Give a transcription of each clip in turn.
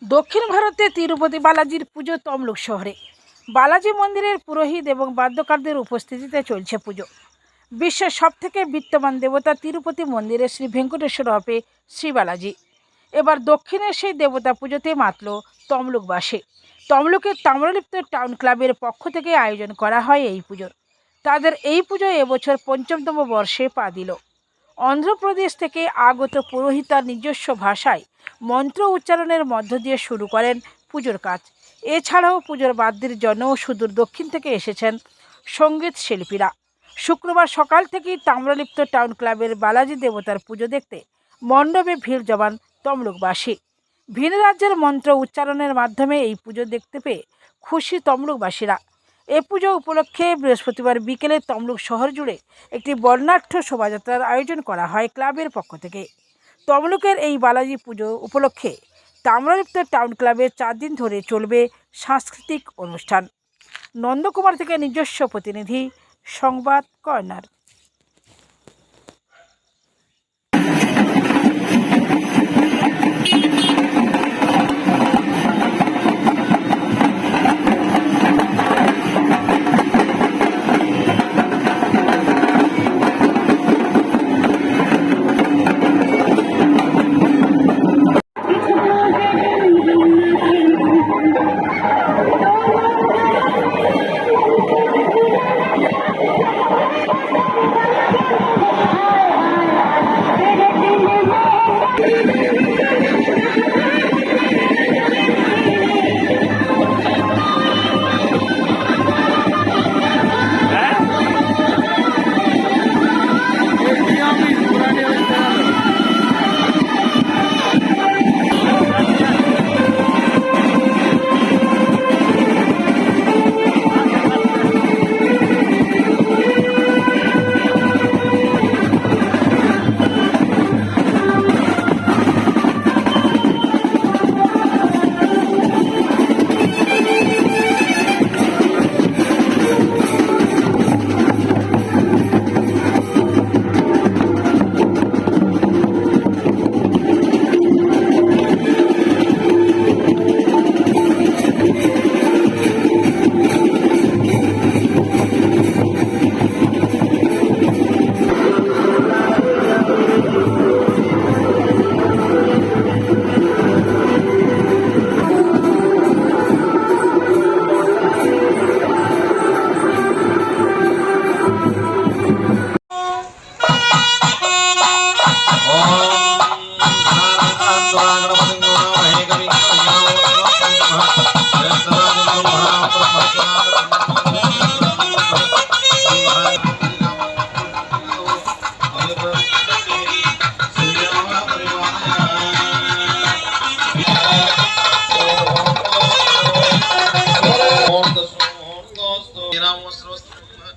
দক্ষিণ ভারতে তিরুপতি বালাজির পুজো তমলুক শহরে বালাজি মন্দিরের পুরোহিত এবং বাদ্যকারদের উপস্থিতিতে চলছে পুজো। বিশ্বের সবথেকে বিত্তমান দেবতা তিরুপতি মন্দিরে শ্রী ভেঙ্কটেশ্বর অপে শ্রী বালাজি। এবার দক্ষিণের সেই দেবতা পুজোতে মাতল তমলুকবাসী। তমলুকের তাম্রলিপ্ত টাউন ক্লাবের পক্ষ থেকে আয়োজন করা হয় এই পুজোর। তাদের এই পুজো এবছর ৫ম বর্ষে পা দিল। অন্ধ্রপ্রদেশ থেকে আগত পুরোহিত তার নিজস্ব ভাষায় মন্ত্র উচ্চারণের মধ্য দিয়ে শুরু করেন পুজোর কাজ। এছাড়াও পুজোর বাদ্যের জন্যও সুদূর দক্ষিণ থেকে এসেছেন সঙ্গীত শিল্পীরা। শুক্রবার সকাল থেকেই তাম্রলিপ্ত টাউন ক্লাবের বালাজি দেবতার পুজো দেখতে মণ্ডপে ভিড় জমান তমলুকবাসী। ভিন রাজ্যের মন্ত্র উচ্চারণের মাধ্যমে এই পুজো দেখতে পেয়ে খুশি তমলুকবাসীরা। এ পুজো উপলক্ষে বৃহস্পতিবার বিকেলে তমলুক শহর জুড়ে একটি বর্ণাঢ্য শোভাযাত্রার আয়োজন করা হয় ক্লাবের পক্ষ থেকে। তমলুকের এই বালাজি পুজো উপলক্ষে তাম্রলিপ্ত টাউন ক্লাবে 4 দিন ধরে চলবে সাংস্কৃতিক অনুষ্ঠান। নন্দকুমার থেকে নিজস্ব প্রতিনিধি, সংবাদ কর্নার।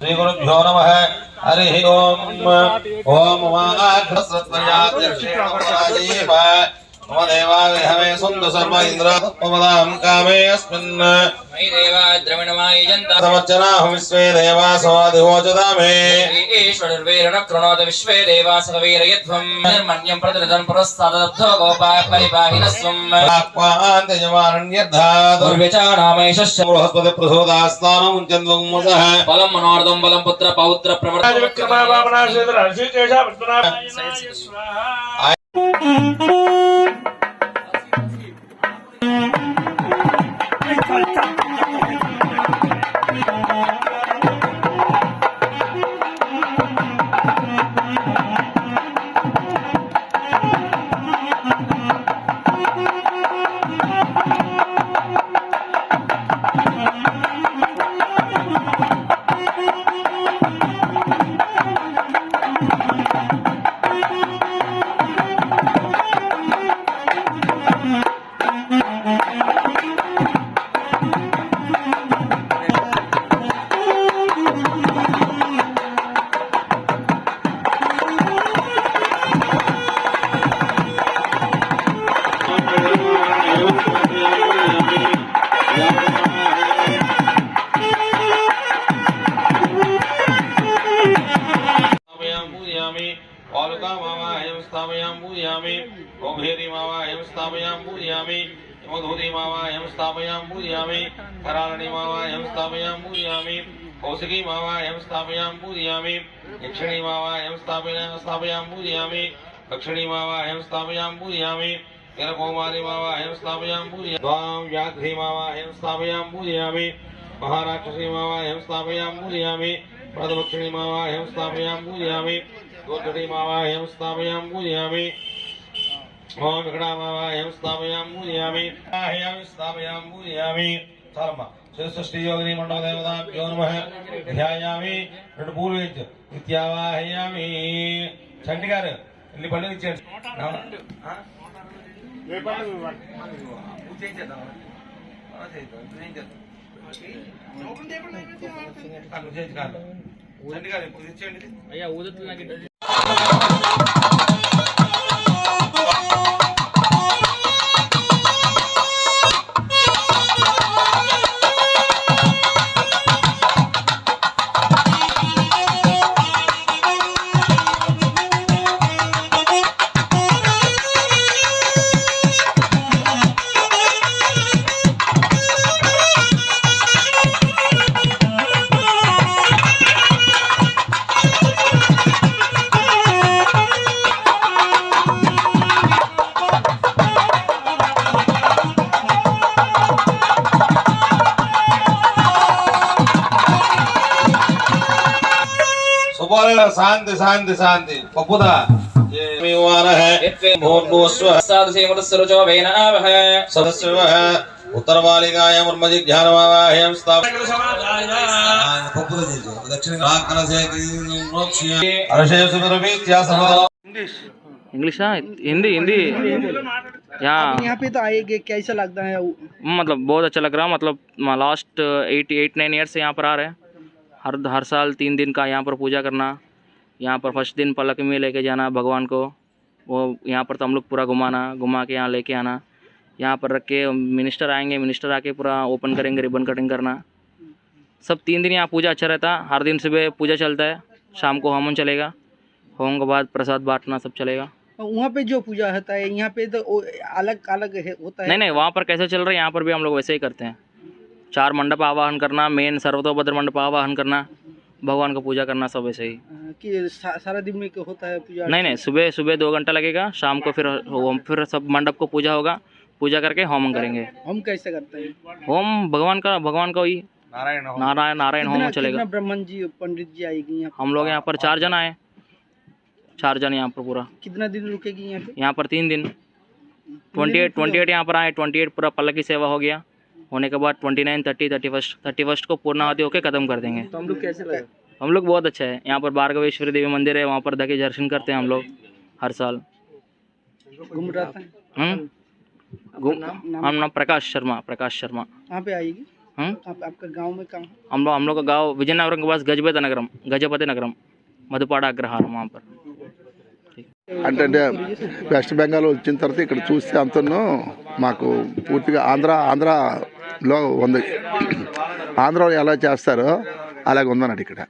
श्री गुरुभ्यो नमः। हरि ओम। ओम मम देवा विहवे सुन्दर सर्व इंद्र पवदां कामे अस्मिन् मयि देवा द्रविणमाय जन्ता समर्चना हम विश्वे देवा स्वादिवोचदा मे ईश्वरवीरण कृणोद विश्वे देवा सवीरयध्वं निर्मन्यं प्रतिरदन पुरस्तादब्धो गोपाय परिपाहिनस्वं आक्वान्त जमानन्यद्धा दुर्व्यचानामेशस्य बृहस्पति प्रसोदास्तानं चन्द्वं मुदः बलं मनोर्दं बलं पुत्र पौत्र प्रवर्तन विक्रमा वामना श्रीधर ऋषिकेश विष्णुना यमधूतिमावाहं स्थापयामि पूजयामि करारणीमावाहं स्थापयामि पूजयामि कौशिकीमावाहं स्थापयामि पूजयामि यक्षिणीमावाहं स्थापयामि पूजयामि दक्षिणीमावाहं स्थापयामि पूजयामि तिलकौमारीमावाहं स्थापयामि पूजयामि द्वां व्याघ्रीमावाहं स्थापयामि पूजयामि महाराक्षसीमावाहं स्थापयामि पूजयामि प्रदक्षिणीमावाहं स्थापयामि पूजयामि गोर्धटीमावाहं स्थापयामि पूजयामि ओम विकटामावाहं स्थापयामि पूजयामि स्थापयामि पूजयामि सर्व श्रेष्ठी योगिनी मंडल देवताभ्यो नमः ध्यायामि पूर्वेज इत्यावाहयामि చంటి గారు ఇల్లు పండుగ ఇచ్చాడు చంటి గారు ఇచ్చేయండి అయ్యా ఊదుతుంది నాకు शांति शांति शांति पपुदा ये मेवान है भूर्भुवस्व साधुसेमरस्सरुचो वेनावह सदस्यवः उत्तरमालिकायां ब्रह्मजि ध्यानमावाहं पपुदा जी दक्षिण काकन से मोक्षीय अरशय सुरभीत्या समदो इंग्लिश ना हिंदी हिंदी यहाँ पे तो आएंगे, कैसा लगता है? मतलब बहुत अच्छा लग रहा, मतलब लास्ट 8-9 ईयर से यहाँ पर आ रहे हैं। हर साल 3 दिन का यहाँ पर पूजा करना, यहाँ पर फर्स्ट दिन पलक में लेके जाना भगवान को, वो यहाँ पर तो हम लोग पूरा घुमा के यहाँ लेके आना, यहाँ पर रख के मिनिस्टर आएंगे, मिनिस्टर आके पूरा ओपन करेंगे, रिबन कटिंग करना। सब 3 दिन यहाँ पूजा अच्छा रहता। हर दिन सुबह पूजा चलता है, शाम को होमन चलेगा, होम के बाद प्रसाद बांटना सब चलेगा। वहाँ पे जो पूजा होता है यहाँ पे तो अलग अलग होता है। नहीं वहाँ पर कैसे चल रहा है, यहाँ पर भी हम लोग वैसे ही करते हैं। 4 मंडप आवाहन करना, मेन सर्वतोभद्र मंडप आवाहन करना, भगवान को पूजा करना, सब ऐसे ही। कि सारा दिन में होता है पूजा? नहीं सुबह 2 घंटा लगेगा, शाम को फिर सब मंडप को पूजा होगा, पूजा करके होम करेंगे। हम कैसे करते हैं होम? भगवान का ही नारायण होम चलेगा। ब्राह्मण जी पंडित जी आएगी यहाँ? हम लोग यहाँ पर 4 जन आए, 4 जन यहाँ पर पूरा। कितना दिन रुकेगी यहाँ पे? यहाँ पर 3 दिन। 28 यहाँ पर आए, 28 पूरा पलक की सेवा हो गया, होने के बाद 29, 30, 31 को पूर्णाहुति होकर खत्म कर देंगे। तो हम लोग कैसे लगे? हम लोग बहुत अच्छा है। यहाँ पर भार्गवेश्वरी देवी मंदिर है, वहाँ पर जाके दर्शन करते हैं हम लोग हर साल। घूम रहा था हम नाम प्रकाश शर्मा। कहाँ पे आएगी? आपका गांव में कहाँ? हम लोग का गाँव विजयनगर के पास गजपति नगरम మధుపాడ అగ్రహారం वहाँ पर। అంటే వెస్ట్ బెంగాల్ వచ్చిన తర్వాత ఇక్కడ చూస్తే అంతను మాకు పూర్తిగా ఆంధ్రాలో ఉంది. ఆంధ్రాలో ఎలా చేస్తారో అలాగే ఉందన్నట్టు ఇక్కడ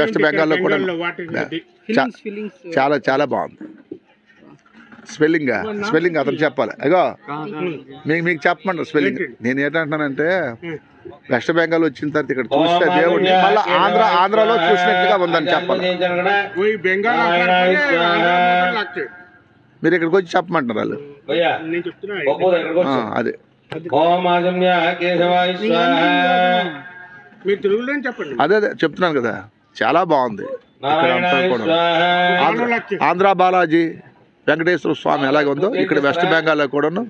వెస్ట్ బెంగాల్లో కూడా చాలా చాలా బాగుంది. స్పెల్లింగ్ అతను చెప్పాలి. అగో మీకు చెప్పమంటారు స్పెల్లింగ్. నేను ఏంటంటున్నానంటే వెస్ట్ బెంగాల్ వచ్చిన తర్వాత ఇక్కడ చూస్తే దేవుడిని మళ్ళీ ఆంధ్రాలో చూసినట్టుగా ఉందని చెప్పాలి. మీరు ఇక్కడికి వచ్చి చెప్పమంటారు వాళ్ళు. అదే అదే చెప్తున్నాను కదా, చాలా బాగుంది. ఆంధ్ర బాలాజీ వెంకటేశ్వర స్వామి ఎలాగ ఉందో ఇక్కడ వెస్ట్ బెంగాల్లో కూడాను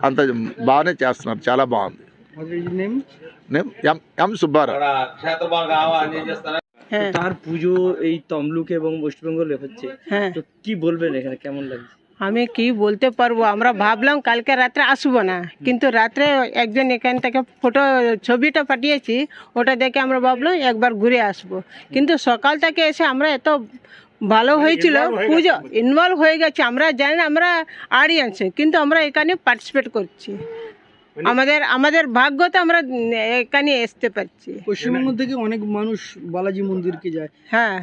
అంత బాగానే చేస్తున్నారు, చాలా బాగుంది. এম সুব্বারাও। তার পুজো এই তমলুক এবং ওয়েস্ট বেঙ্গল হচ্ছে, তো কি বলবেন এখানে কেমন লাগছে? আমি কি বলতে পারবো, আমরা ভাবলাম কালকে রাত্রে আসবো না, কিন্তু রাত্রে একজন এখান থেকে ছবিটা পাঠিয়েছি, ওটা দেখে আমরা ভাবলাম একবার ঘুরে আসবো। কিন্তু সকাল থেকে এসে আমরা এত ভালো হয়েছিল, পুজো ইনভলভ হয়ে গেছে। আমরা জানি না, আমরা অডিয়েন্স, কিন্তু আমরা এখানে পার্টিসিপেট করছি। আমাদের ভাগ্যতে আমরা এখানে আসতে পারছি। পশ্চিমবঙ্গ থেকে অনেক মানুষ বালাজি মন্দিরকে যায়। হ্যাঁ,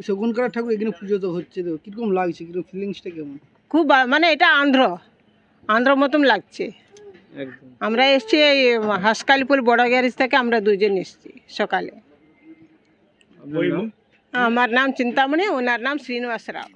শকুনকারা ঠাকুর এখানে পুজো তো হচ্ছে, তো কিরকম লাগছে, কিরকম ফিলিংসটা কেমন? খুব মানে এটা আন্ধ্র মতন লাগছে। একদম। আমরা এসছি এই হাসকালিপুর বড় গ্যারেজ থেকে, আমরা দুজন এসছি সকালে। আপনার নাম? আমার নাম চিন্তামণি, ওনার নাম শ্রীনিবাস রাও।